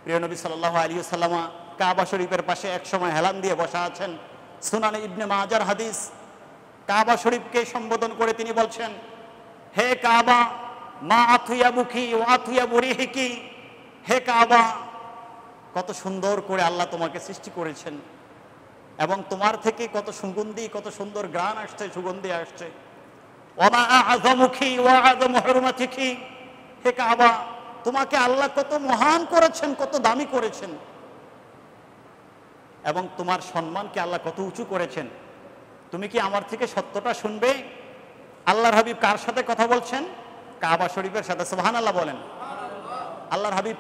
প্রিয় নবী সাল্লাল্লাহু আলাইহি ওয়াসাল্লাম কাবা শরীফের পাশে একসময় হেলান দিয়ে বসা আছেন। সুনানে ইবনে মাজার হাদিস। কাবা শরীফকে সম্বোধন করে তিনি বলছেন, হে কাবা মা আথিয়াবুকি ওয়া আথিয়াবু রিহিকি, হে কাবা, কত সুন্দর করে আল্লাহ তোমাকে সৃষ্টি করেছেন এবং তোমার থেকে কত সুগন্ধি, কত সুন্দর ঘ্রাণ আসছে, সুগন্ধি আসছে। ওয়া মা আ'যামুকি ওয়া আ'যামু হুরমাতিকি, হে কাবা, তোমাকে আল্লাহ কত মহান করেছেন, কত দামি করেছেন এবং তোমার সম্মানকে আল্লাহ কত উঁচু করেছেন। তুমি কি আমার থেকে সত্যটা শুনবে? আল্লাহর হাবিব কার সাথে কথা বলছেন? কাবা শরীফের সাথে। সুবহানাল্লাহ বলেন। আল্লাহর হাবিব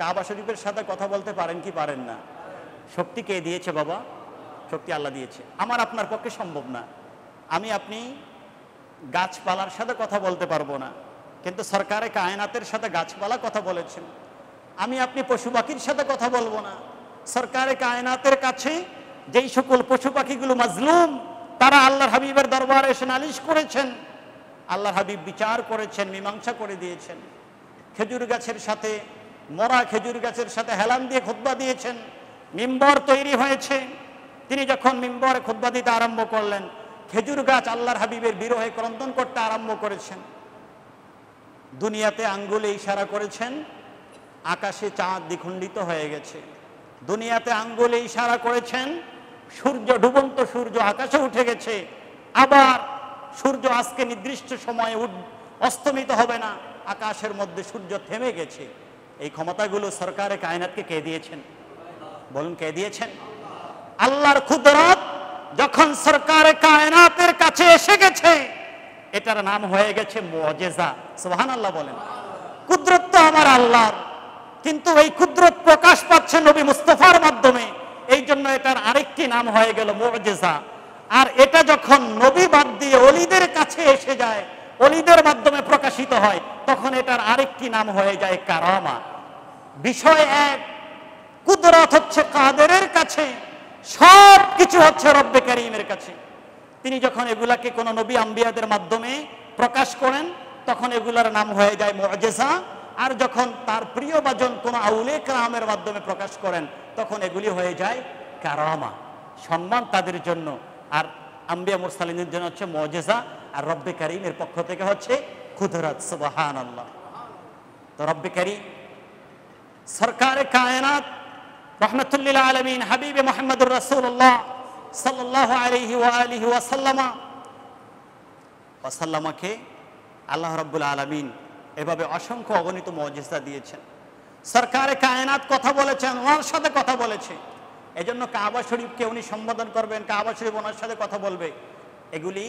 কাবা শরীফের সাথে কথা বলতে পারেন কি পারেন না? শক্তি কে দিয়েছে বাবা? শক্তি আল্লাহ দিয়েছে। আমার আপনার পক্ষে সম্ভব না। আমি আপনি গাছপালার সাথে কথা বলতে পারবো না, কিন্তু সরকারে কায়নাতের সাথে গাছপালা কথা বলেছেন। আমি আপনি পশু পাখির সাথে কথা বলবো না। সরকারে কায়নাতের কাছে যেই সকল পশু পাখিগুলো মাজলুম, তারা আল্লাহর হাবিবের দরবারে এসে নালিশ করেছেন, আল্লাহর হাবিব বিচার করেছেন, মীমাংসা করে দিয়েছেন। খেজুর গাছের সাথে, মরা খেজুর গাছের সাথে হেলান দিয়ে খুতবা দিয়েছেন। মিম্বর তৈরি হয়েছে। তিনি যখন মিম্বরে খুতবা দিতে আরম্ভ করলেন, খেজুর গাছ আল্লাহর হাবিবের বিরহে ক্রন্দন করতে আরম্ভ করেছেন। দুনিয়াতে আঙ্গুলে ইশারা করেছেন, আকাশে চাঁদ দ্বিখণ্ডিত হয়ে গেছে। দুনিয়াতে আঙ্গুলে ইশারা করেছেন, সূর্য, ডুবন্ত সূর্য আকাশে উঠে গেছে। আবার সূর্য আজকে নির্দিষ্ট সময়ে অস্তমিত হবে না, আকাশের মধ্যে সূর্য থেমে গেছে। এই ক্ষমতাগুলো সরকারে কায়নাতকে কে দিয়েছেন? বলুন, কে দিয়েছেন? আল্লাহর কুদরত যখন সরকারে কায়নাতের কাছে এসে গেছে, এটার নাম হয়ে গেছে মুআজিজা। সুবহানাল্লাহ বলেন। কুদরত তো আমার আল্লাহর, কিন্তু এই কুদরত প্রকাশ পাচ্ছে নবী মুস্তাফার মাধ্যমে, এই জন্য এটার আরেকটি নাম হয়ে গেল মুআজিজা। আর এটা যখন নবী বাদ দিয়ে ওলিদের কাছে এসে যায়, ওলিদের মাধ্যমে প্রকাশিত হয়, তখন এটার আরেকটি নাম হয়ে যায় কারামা। বিষয় এক, কুদরত হচ্ছে কাদেরের কাছে, সব কিছু হচ্ছে রব্বে কারীমের কাছে। তিনি যখন এগুলাকে কোন নবী আম্বিয়াদের মাধ্যমে প্রকাশ করেন, তখন এগুলার নাম হয়ে যায় মুআজিজা। আর যখন তার প্রিয় বাজন কোন আউলিয়া কেরামের মাধ্যমে প্রকাশ করেন, তখন এগুলি হয়ে যায় কারামা, সম্মান তাদের জন্য। আর আম্বিয়া মুরসালিনের জন্য হচ্ছে মুআজিজা, আর রব্বে কারীমের পক্ষ থেকে হচ্ছে কুদরত। সুবহানাল্লাহ। তো রব্বে কারীম সরকারে কায়নাত রাহমাতুল লিল আলামিন হাবিবে মুহাম্মদুর রাসূলুল্লাহ সাল্লাল্লাহু আলাইহি ওয়া আলিহি ওয়াসাল্লামাকে আল্লাহ রাব্বুল আলামিন এভাবে অসংখ্য অগণিত মুআজিজা দিয়েছেন। সরকারে কায়নাত কথা বলেছেন, ওনার সাথে কথা বলেছে। এজন্য কাবা শরীফকে উনি সম্বোধন করবেন, কাবা শরীফ ওনার সাথে কথা বলবে। এগুলি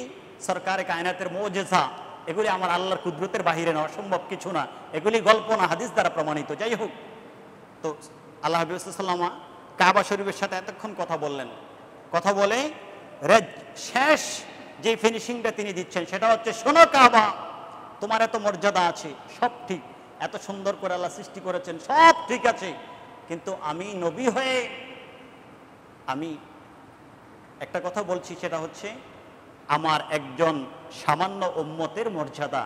সরকারে কায়নাতের মুআজিজা, এগুলি আমার আল্লাহর কুদরতের বাহিরে না, অসম্ভব কিছু না। এগুলি গল্প না, হাদিস দ্বারা প্রমাণিত। যাই হোক, তো আল্লাহ হাবিব সাল্লাল্লাহু আলাইহি ওয়াসাল্লাম কাবা শরীফের সাথে এতক্ষণ কথা বললেন। কথা বলে শেষ যে ফিনিশিংটা তিনি দিচ্ছেন, সেটা হচ্ছে, শোনো কাবা, তোমার এত মর্যাদা আছে, সব ঠিক, এত সুন্দর করে আল্লাহ সৃষ্টি করেছেন, সব ঠিক আছে, কিন্তু আমি নবী হয়ে আমি একটা কথা বলছি, সেটা হচ্ছে আমার একজন সামান্য উম্মতের মর্যাদা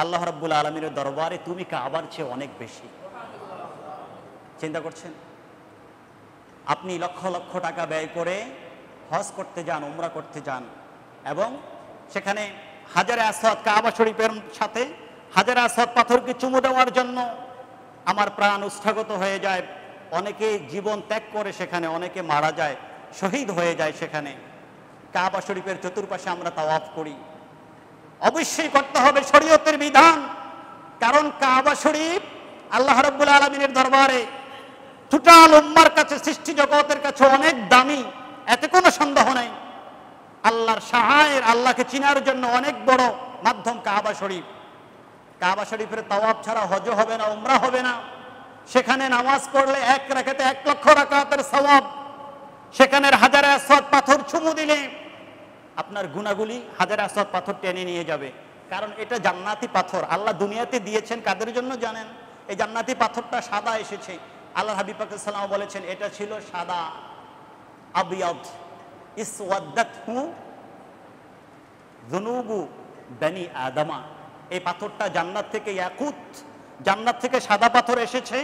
আল্লাহ রাব্বুল আলামিনের দরবারে তুমি কাবার চেয়ে অনেক বেশি। চিন্তা করছেন? আপনি লক্ষ লক্ষ টাকা ব্যয় করে হজ করতে যান, উমরা করতে যান, এবং সেখানে হাজারে আসওয়াদ, কাবা শরীফের সাথে হাজারে আসওয়াদ পাথরকে চুমু দেওয়ার জন্য আমার প্রাণ উৎসাগত হয়ে যায়। অনেকে জীবন ত্যাগ করে সেখানে, অনেকে মারা যায়, শহীদ হয়ে যায় সেখানে। কাবা শরীফের চতুর্পাশে আমরা তাওয়াফ করি। অবশ্যই করতে হবে শরীয়তের বিধান, কারণ কাবা শরীফ আল্লাহ রাব্বুল আলামিনের দরবারে টোটাল উম্মার কাছে, সৃষ্টি জগতের কাছে অনেক দামি, এতে কোনো সন্দেহ নাই। আল্লাহর শাআয়ের, আল্লাহকে চিনার জন্য অনেক বড় মাধ্যম কাবা শরীফ। কাবা শরীফের তাওয়াফ ছাড়া হজ হবে না, উমরা হবে না। সেখানে নামাজ পড়লে এক রাকাতে 1 লক্ষ রাকাতের সওয়াব। সেখানের হাজারে আসওয়াদ পাথর চুমু দিলে আপনার গুনাহগুলি হাজারে আসওয়াদ পাথর টেনে নিয়ে যাবে, কারণ এটা জান্নাতি পাথর। আল্লাহ দুনিয়াতে দিয়েছেন কাদের জন্য জানেন? এই জান্নাতি পাথরটা সাদা এসেছে। আল্লাহ হাবিব পাক সাল্লাল্লাহু আলাইহি ওয়াসাল্লাম বলেছেন, এটা ছিল সাদা, আবিয়াদ ইসওয়াদাতহু যুনুবু বনি আদমা। এই পাথরটা জান্নাত থেকে, ইয়াকুত, জান্নাত থেকে সাদা পাথর এসেছে।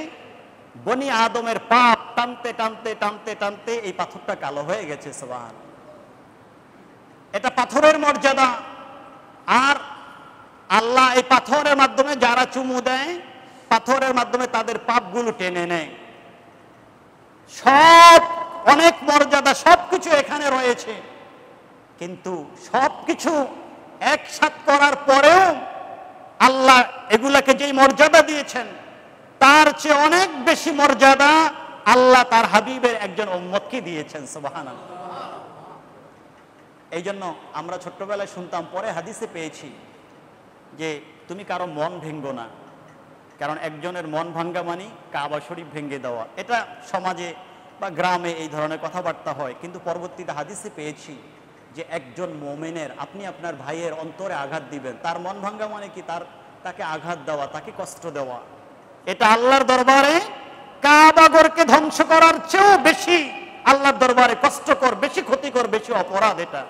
বনি আদমের পাপ টানতে টানতে টানতে টানতে এই পাথরটা কালো হয়ে গেছে। সুবহান, এটা পাথরের মর্যাদা। আর আল্লাহ এই পাথরের মাধ্যমে যারা চুমু দেয়, পাথরের মাধ্যমে তাদের পাপগুলো টেনে নেয়। সব অনেক মর্যাদা, সবকিছু এখানে রয়েছে, কিন্তু সবকিছু একসাথ করার পরেও আল্লাহ এগুলাকে যেই মর্যাদা দিয়েছেন তার চেয়ে অনেক বেশি মর্যাদা আল্লাহ তার হাবিবের একজন উম্মতকে দিয়েছেন। সুবহানাল্লাহ। এই জন্য আমরা ছোট্টবেলায় শুনতাম, পরে হাদিসে পেয়েছি যে তুমি কারো মন ভেঙ্গো না, কারণ একজনের মন ভাঙ্গা মানে কাবা শরীফ ভেঙ্গে দেওয়া। এটা সমাজে বা গ্রামে এই ধরনের কথাবার্তা হয়, কিন্তু পরবর্তীতে হাদিসে পেয়েছি যে একজন মুমিনের আপনি আপনার ভাইয়ের অন্তরে আঘাত দিবেন, তার মন ভাঙ্গা মানে কি তাকে আঘাত দেওয়া, তাকে কষ্ট দেওয়া। এটা আল্লাহর দরবারে কাবাগরকে ধ্বংস করার চেয়েও বেশি আল্লাহর দরবারে কষ্টকর, বেশি ক্ষতিকর, বেশি অপরাধ এটা।